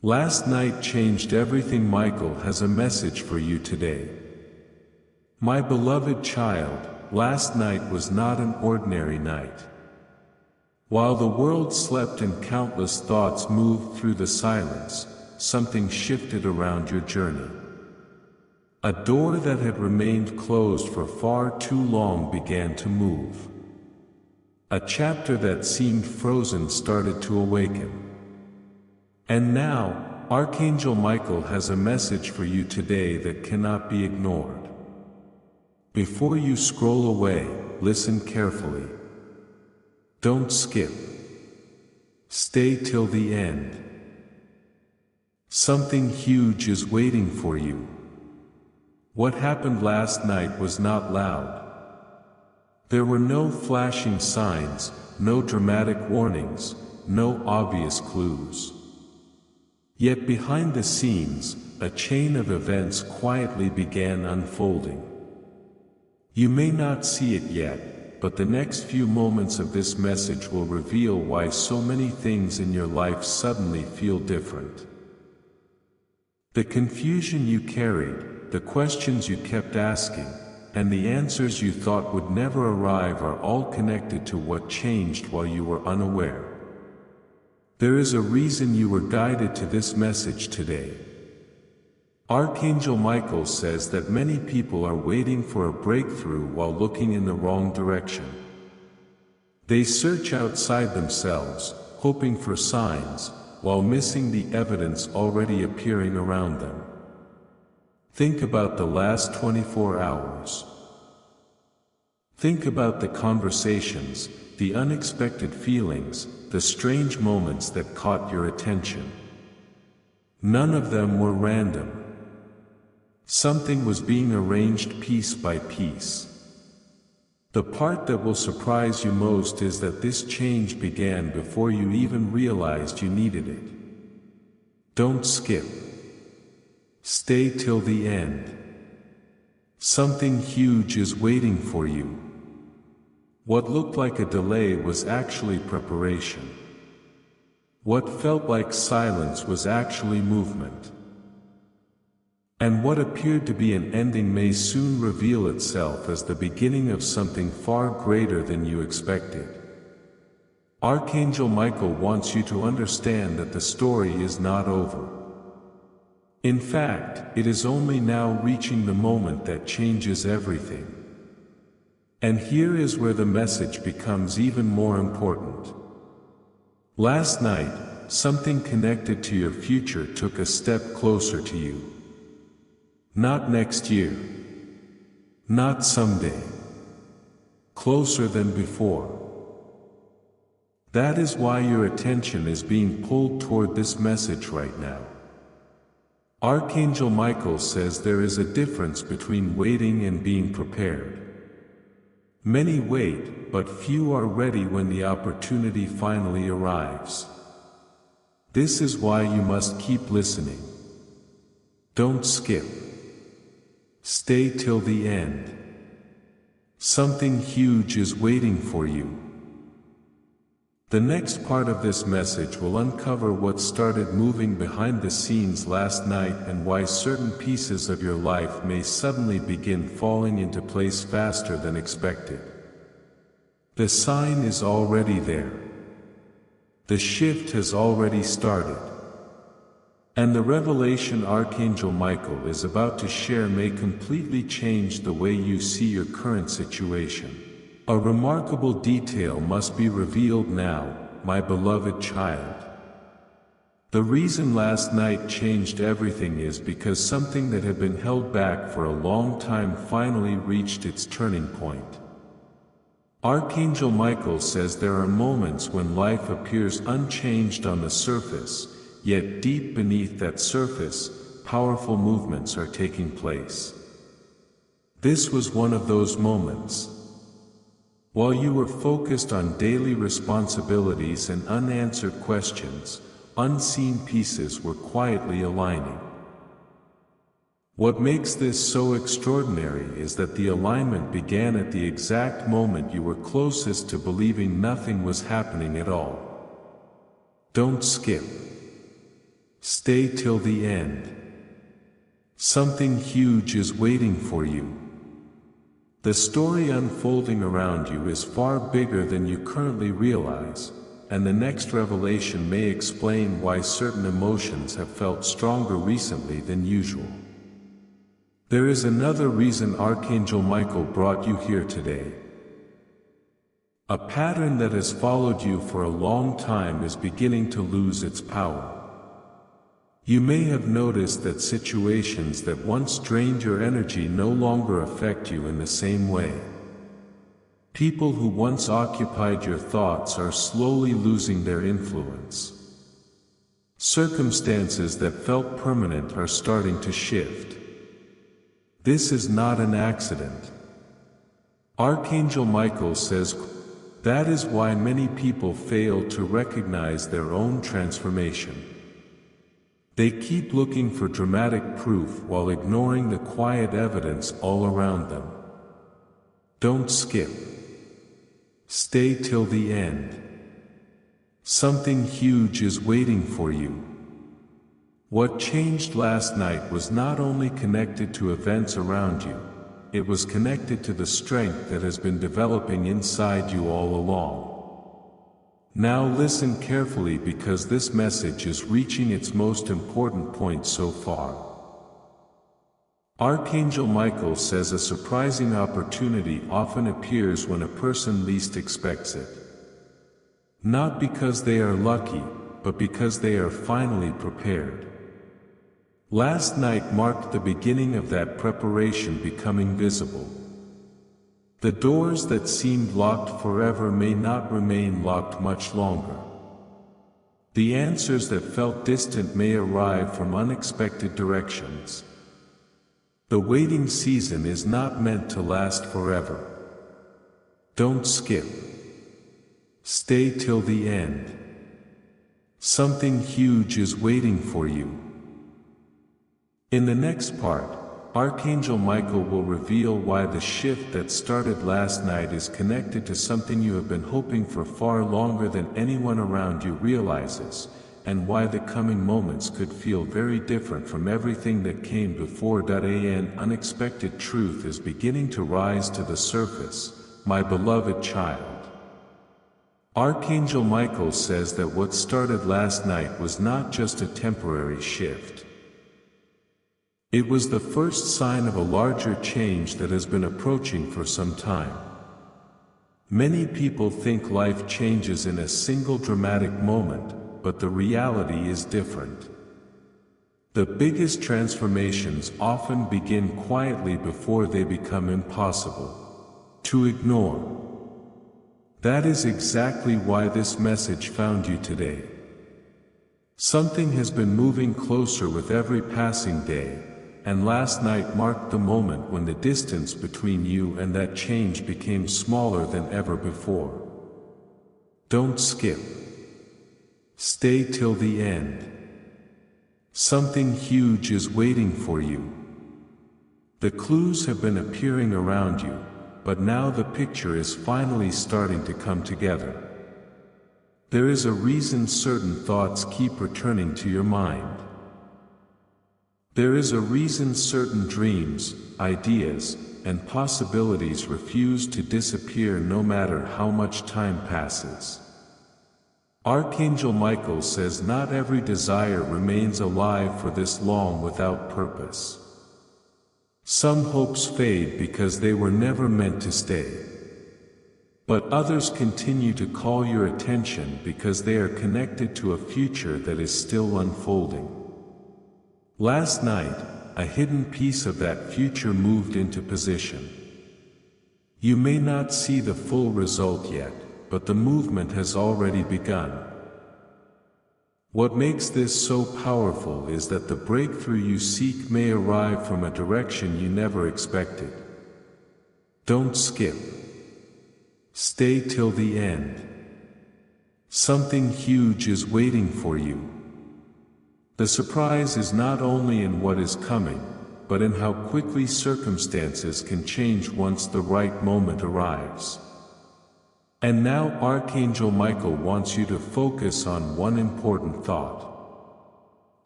Last night changed everything. Michael has a message for you today. My beloved child, last night was not an ordinary night. While the world slept and countless thoughts moved through the silence, something shifted around your journey. A door that had remained closed for far too long began to move. A chapter that seemed frozen started to awaken. And now, Archangel Michael has a message for you today that cannot be ignored. Before you scroll away, listen carefully. Don't skip. Stay till the end. Something huge is waiting for you. What happened last night was not loud. There were no flashing signs, no dramatic warnings, no obvious clues. Yet behind the scenes, a chain of events quietly began unfolding. You may not see it yet, but the next few moments of this message will reveal why so many things in your life suddenly feel different. The confusion you carried, the questions you kept asking, and the answers you thought would never arrive are all connected to what changed while you were unaware. There is a reason you were guided to this message today. Archangel Michael says that many people are waiting for a breakthrough while looking in the wrong direction. They search outside themselves, hoping for signs, while missing the evidence already appearing around them. Think about the last 24 hours. Think about the conversations, the unexpected feelings, the strange moments that caught your attention. None of them were random. Something was being arranged piece by piece. The part that will surprise you most is that this change began before you even realized you needed it. Don't skip. Stay till the end. Something huge is waiting for you. What looked like a delay was actually preparation. What felt like silence was actually movement. And what appeared to be an ending may soon reveal itself as the beginning of something far greater than you expected. Archangel Michael wants you to understand that the story is not over. In fact, it is only now reaching the moment that changes everything. And here is where the message becomes even more important. Last night, something connected to your future took a step closer to you. Not next year. Not someday. Closer than before. That is why your attention is being pulled toward this message right now. Archangel Michael says there is a difference between waiting and being prepared. Many wait, but few are ready when the opportunity finally arrives. This is why you must keep listening. Don't skip. Stay till the end. Something huge is waiting for you. The next part of this message will uncover what started moving behind the scenes last night and why certain pieces of your life may suddenly begin falling into place faster than expected. The sign is already there. The shift has already started. And the revelation Archangel Michael is about to share may completely change the way you see your current situation. A remarkable detail must be revealed now, my beloved child. The reason last night changed everything is because something that had been held back for a long time finally reached its turning point. Archangel Michael says there are moments when life appears unchanged on the surface, yet deep beneath that surface, powerful movements are taking place. This was one of those moments. While you were focused on daily responsibilities and unanswered questions, unseen pieces were quietly aligning. What makes this so extraordinary is that the alignment began at the exact moment you were closest to believing nothing was happening at all. Don't skip. Stay till the end. Something huge is waiting for you. The story unfolding around you is far bigger than you currently realize, and the next revelation may explain why certain emotions have felt stronger recently than usual. There is another reason Archangel Michael brought you here today. A pattern that has followed you for a long time is beginning to lose its power. You may have noticed that situations that once drained your energy no longer affect you in the same way. People who once occupied your thoughts are slowly losing their influence. Circumstances that felt permanent are starting to shift. This is not an accident. Archangel Michael says, that is why many people fail to recognize their own transformation. They keep looking for dramatic proof while ignoring the quiet evidence all around them. Don't skip. Stay till the end. Something huge is waiting for you. What changed last night was not only connected to events around you, it was connected to the strength that has been developing inside you all along. Now listen carefully, because this message is reaching its most important point so far. Archangel Michael says a surprising opportunity often appears when a person least expects it. Not because they are lucky, but because they are finally prepared. Last night marked the beginning of that preparation becoming visible. The doors that seemed locked forever may not remain locked much longer. The answers that felt distant may arrive from unexpected directions. The waiting season is not meant to last forever. Don't skip. Stay till the end. Something huge is waiting for you. In the next part, Archangel Michael will reveal why the shift that started last night is connected to something you have been hoping for far longer than anyone around you realizes, and why the coming moments could feel very different from everything that came before. An unexpected truth is beginning to rise to the surface, my beloved child. Archangel Michael says that what started last night was not just a temporary shift. It was the first sign of a larger change that has been approaching for some time. Many people think life changes in a single dramatic moment, but the reality is different. The biggest transformations often begin quietly before they become impossible to ignore. That is exactly why this message found you today. Something has been moving closer with every passing day, and last night marked the moment when the distance between you and that change became smaller than ever before. Don't skip. Stay till the end. Something huge is waiting for you. The clues have been appearing around you, but now the picture is finally starting to come together. There is a reason certain thoughts keep returning to your mind. There is a reason certain dreams, ideas, and possibilities refuse to disappear no matter how much time passes. Archangel Michael says not every desire remains alive for this long without purpose. Some hopes fade because they were never meant to stay. But others continue to call your attention because they are connected to a future that is still unfolding. Last night, a hidden piece of that future moved into position. You may not see the full result yet, but the movement has already begun. What makes this so powerful is that the breakthrough you seek may arrive from a direction you never expected. Don't skip. Stay till the end. Something huge is waiting for you. The surprise is not only in what is coming, but in how quickly circumstances can change once the right moment arrives. And now Archangel Michael wants you to focus on one important thought.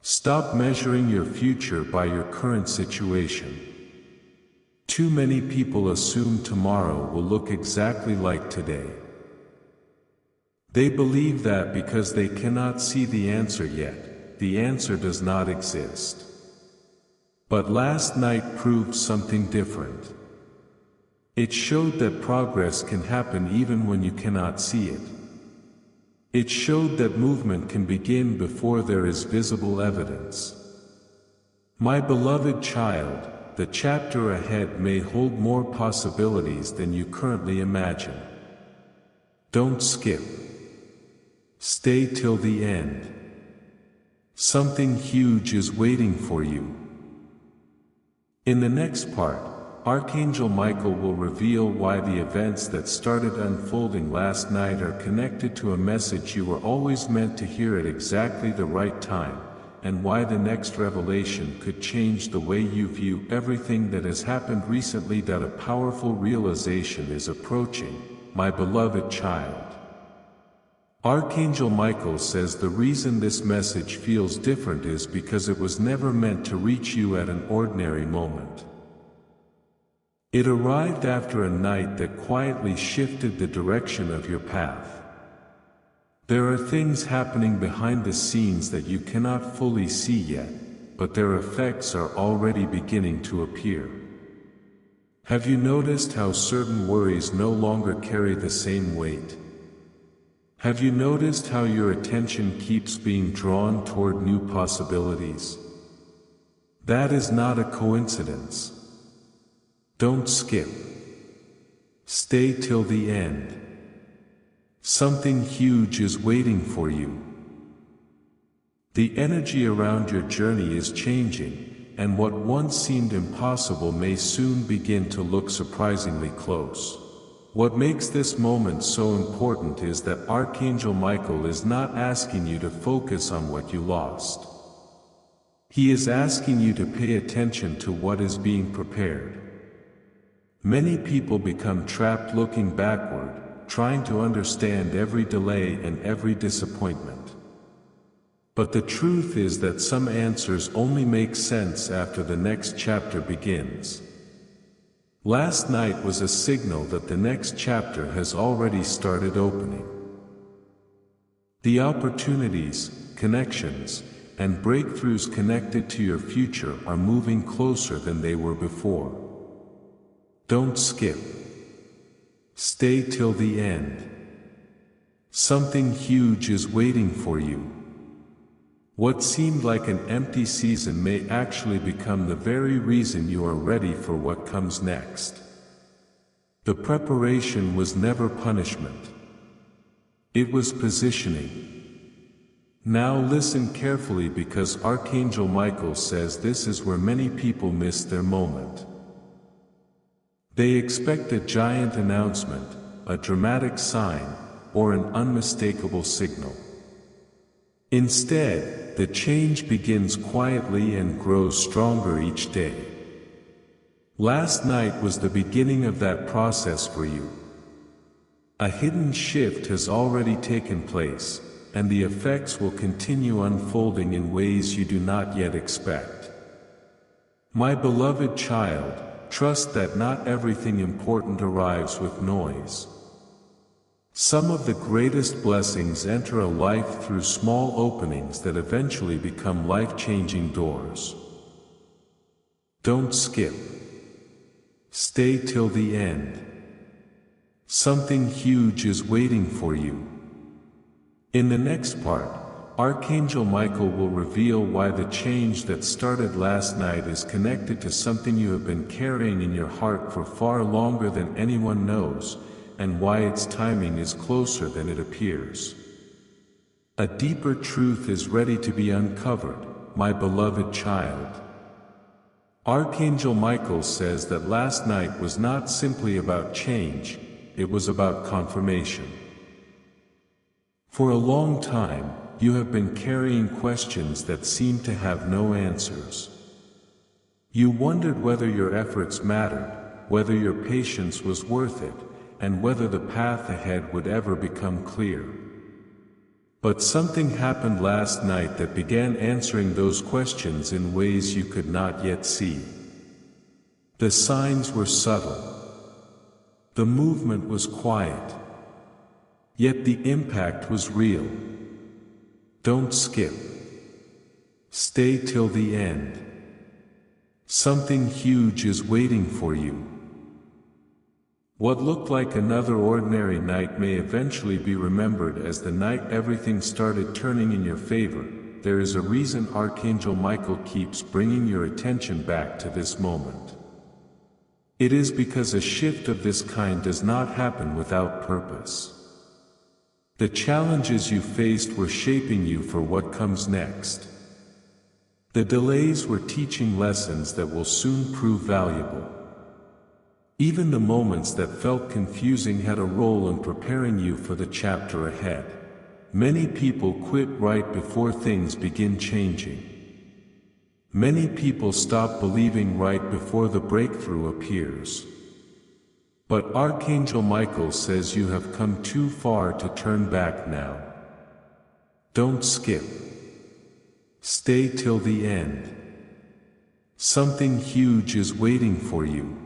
Stop measuring your future by your current situation. Too many people assume tomorrow will look exactly like today. They believe that because they cannot see the answer yet, the answer does not exist. But last night proved something different. It showed that progress can happen even when you cannot see it. It showed that movement can begin before there is visible evidence. My beloved child, the chapter ahead may hold more possibilities than you currently imagine. Don't skip. Stay till the end. Something huge is waiting for you. In the next part, Archangel Michael will reveal why the events that started unfolding last night are connected to a message you were always meant to hear at exactly the right time, and why the next revelation could change the way you view everything that has happened recently. That a powerful realization is approaching, my beloved child. Archangel Michael says the reason this message feels different is because it was never meant to reach you at an ordinary moment. It arrived after a night that quietly shifted the direction of your path. There are things happening behind the scenes that you cannot fully see yet, but their effects are already beginning to appear. Have you noticed how certain worries no longer carry the same weight? Have you noticed how your attention keeps being drawn toward new possibilities? That is not a coincidence. Don't skip. Stay till the end. Something huge is waiting for you. The energy around your journey is changing, and what once seemed impossible may soon begin to look surprisingly close. What makes this moment so important is that Archangel Michael is not asking you to focus on what you lost. He is asking you to pay attention to what is being prepared. Many people become trapped looking backward, trying to understand every delay and every disappointment. But the truth is that some answers only make sense after the next chapter begins. Last night was a signal that the next chapter has already started opening. The opportunities, connections, and breakthroughs connected to your future are moving closer than they were before. Don't skip. Stay till the end. Something huge is waiting for you. What seemed like an empty season may actually become the very reason you are ready for what comes next. The preparation was never punishment. It was positioning. Now listen carefully, because Archangel Michael says this is where many people miss their moment. They expect a giant announcement, a dramatic sign, or an unmistakable signal. Instead, the change begins quietly and grows stronger each day. Last night was the beginning of that process for you. A hidden shift has already taken place, and the effects will continue unfolding in ways you do not yet expect. My beloved child, trust that not everything important arrives with noise. Some of the greatest blessings enter a life through small openings that eventually become life-changing doors. Don't skip. Stay till the end. Something huge is waiting for you. In the next part, Archangel Michael will reveal why the change that started last night is connected to something you have been carrying in your heart for far longer than anyone knows, and why its timing is closer than it appears. A deeper truth is ready to be uncovered, my beloved child. Archangel Michael says that last night was not simply about change, it was about confirmation. For a long time, you have been carrying questions that seem to have no answers. You wondered whether your efforts mattered, whether your patience was worth it, and whether the path ahead would ever become clear. But something happened last night that began answering those questions in ways you could not yet see. The signs were subtle. The movement was quiet. Yet the impact was real. Don't skip. Stay till the end. Something huge is waiting for you. What looked like another ordinary night may eventually be remembered as the night everything started turning in your favor. There is a reason Archangel Michael keeps bringing your attention back to this moment. It is because a shift of this kind does not happen without purpose. The challenges you faced were shaping you for what comes next. The delays were teaching lessons that will soon prove valuable. Even the moments that felt confusing had a role in preparing you for the chapter ahead. Many people quit right before things begin changing. Many people stop believing right before the breakthrough appears. But Archangel Michael says you have come too far to turn back now. Don't skip. Stay till the end. Something huge is waiting for you.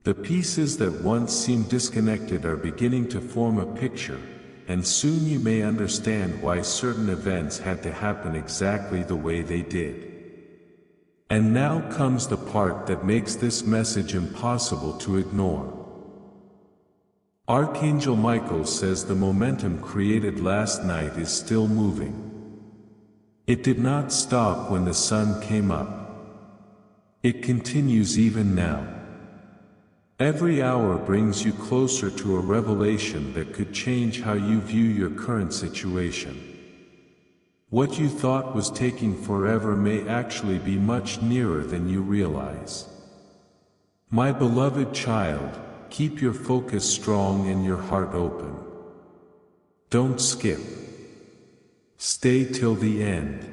The pieces that once seemed disconnected are beginning to form a picture, and soon you may understand why certain events had to happen exactly the way they did. And now comes the part that makes this message impossible to ignore. Archangel Michael says the momentum created last night is still moving. It did not stop when the sun came up. It continues even now. Every hour brings you closer to a revelation that could change how you view your current situation. What you thought was taking forever may actually be much nearer than you realize. My beloved child, keep your focus strong and your heart open. Don't skip. Stay till the end.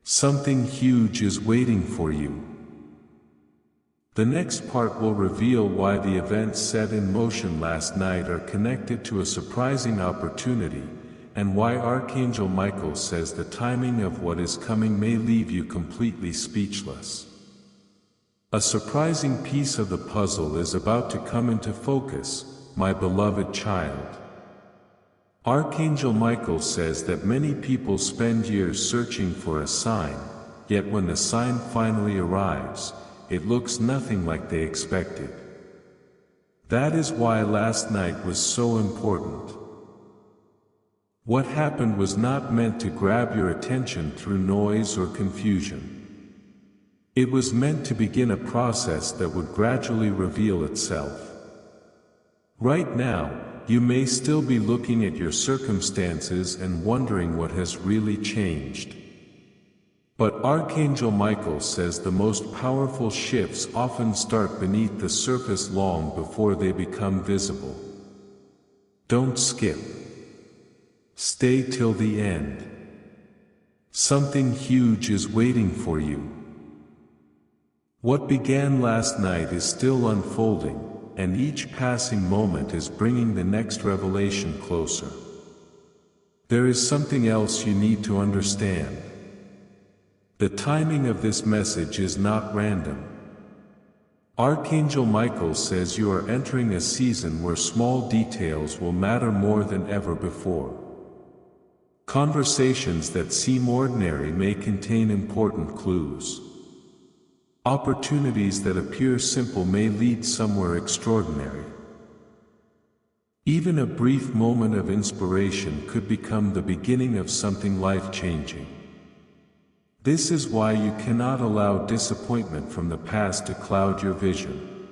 Something huge is waiting for you. The next part will reveal why the events set in motion last night are connected to a surprising opportunity, and why Archangel Michael says the timing of what is coming may leave you completely speechless. A surprising piece of the puzzle is about to come into focus, my beloved child. Archangel Michael says that many people spend years searching for a sign, yet when the sign finally arrives, it looks nothing like they expected. That is why last night was so important. What happened was not meant to grab your attention through noise or confusion. It was meant to begin a process that would gradually reveal itself. Right now, you may still be looking at your circumstances and wondering what has really changed. But Archangel Michael says the most powerful shifts often start beneath the surface long before they become visible. Don't skip. Stay till the end. Something huge is waiting for you. What began last night is still unfolding, and each passing moment is bringing the next revelation closer. There is something else you need to understand. The timing of this message is not random. Archangel Michael says you are entering a season where small details will matter more than ever before. Conversations that seem ordinary may contain important clues. Opportunities that appear simple may lead somewhere extraordinary. Even a brief moment of inspiration could become the beginning of something life-changing. This is why you cannot allow disappointment from the past to cloud your vision.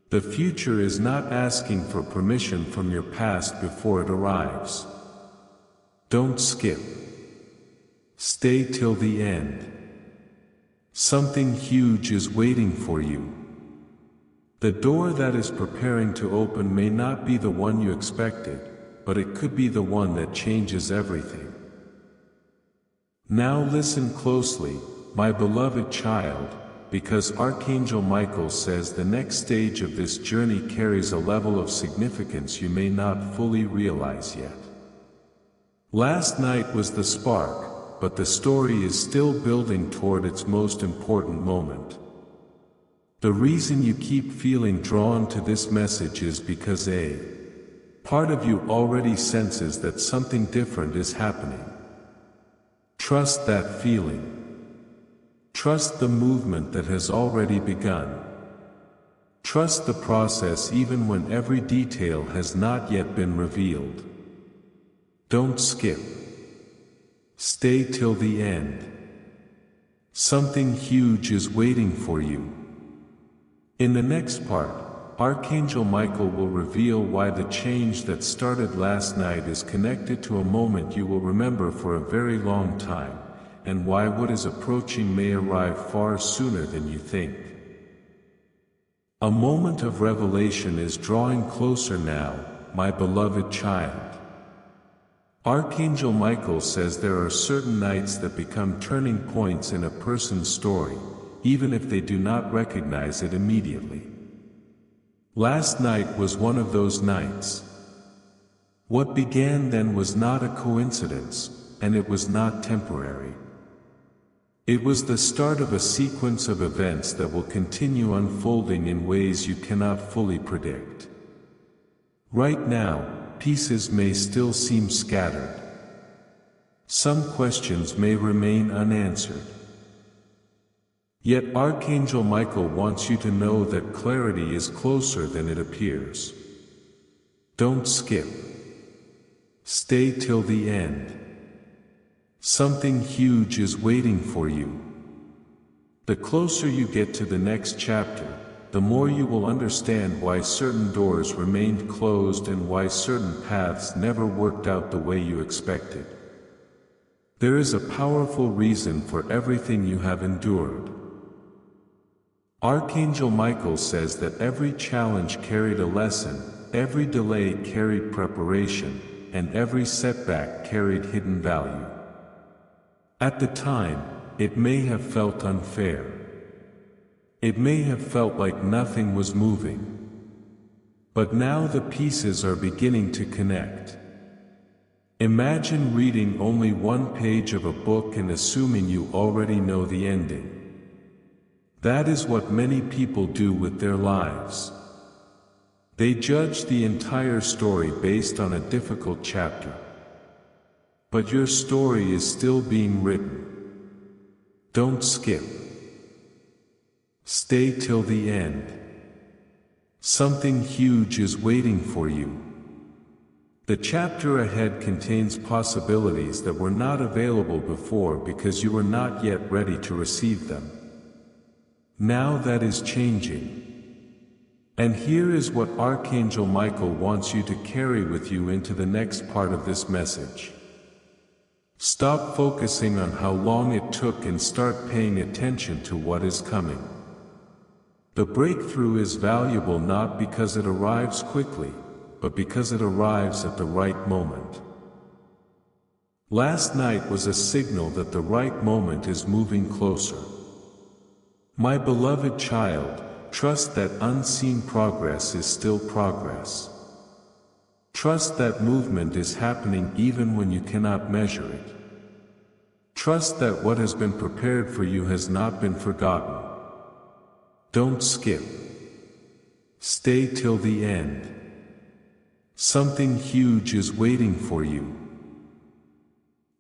The future is not asking for permission from your past before it arrives. Don't skip. Stay till the end. Something huge is waiting for you. The door that is preparing to open may not be the one you expected, but it could be the one that changes everything. Now listen closely, my beloved child, because Archangel Michael says the next stage of this journey carries a level of significance you may not fully realize yet. Last night was the spark, but the story is still building toward its most important moment. The reason you keep feeling drawn to this message is because a part of you already senses that something different is happening. Trust that feeling. Trust the movement that has already begun. Trust the process even when every detail has not yet been revealed. Don't skip. Stay till the end. Something huge is waiting for you. In the next part, Archangel Michael will reveal why the change that started last night is connected to a moment you will remember for a very long time, and why what is approaching may arrive far sooner than you think. A moment of revelation is drawing closer now, my beloved child. Archangel Michael says there are certain nights that become turning points in a person's story, even if they do not recognize it immediately. Last night was one of those nights. What began then was not a coincidence, and it was not temporary. It was the start of a sequence of events that will continue unfolding in ways you cannot fully predict. Right now, pieces may still seem scattered. Some questions may remain unanswered. Yet Archangel Michael wants you to know that clarity is closer than it appears. Don't skip. Stay till the end. Something huge is waiting for you. The closer you get to the next chapter, the more you will understand why certain doors remained closed and why certain paths never worked out the way you expected. There is a powerful reason for everything you have endured. Archangel Michael says that every challenge carried a lesson, every delay carried preparation, and every setback carried hidden value. At the time, it may have felt unfair. It may have felt like nothing was moving. But now the pieces are beginning to connect. Imagine reading only one page of a book and assuming you already know the ending. That is what many people do with their lives. They judge the entire story based on a difficult chapter. But your story is still being written. Don't skip. Stay till the end. Something huge is waiting for you. The chapter ahead contains possibilities that were not available before because you were not yet ready to receive them. Now that is changing. And here is what Archangel Michael wants you to carry with you into the next part of this message. Stop focusing on how long it took and start paying attention to what is coming. The breakthrough is valuable not because it arrives quickly, but because it arrives at the right moment. Last night was a signal that the right moment is moving closer. My beloved child, trust that unseen progress is still progress. Trust that movement is happening even when you cannot measure it. Trust that what has been prepared for you has not been forgotten. Don't skip. Stay till the end. Something huge is waiting for you.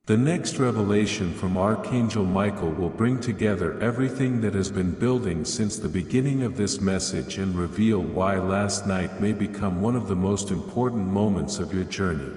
The next revelation from Archangel Michael will bring together everything that has been building since the beginning of this message and reveal why last night may become one of the most important moments of your journey.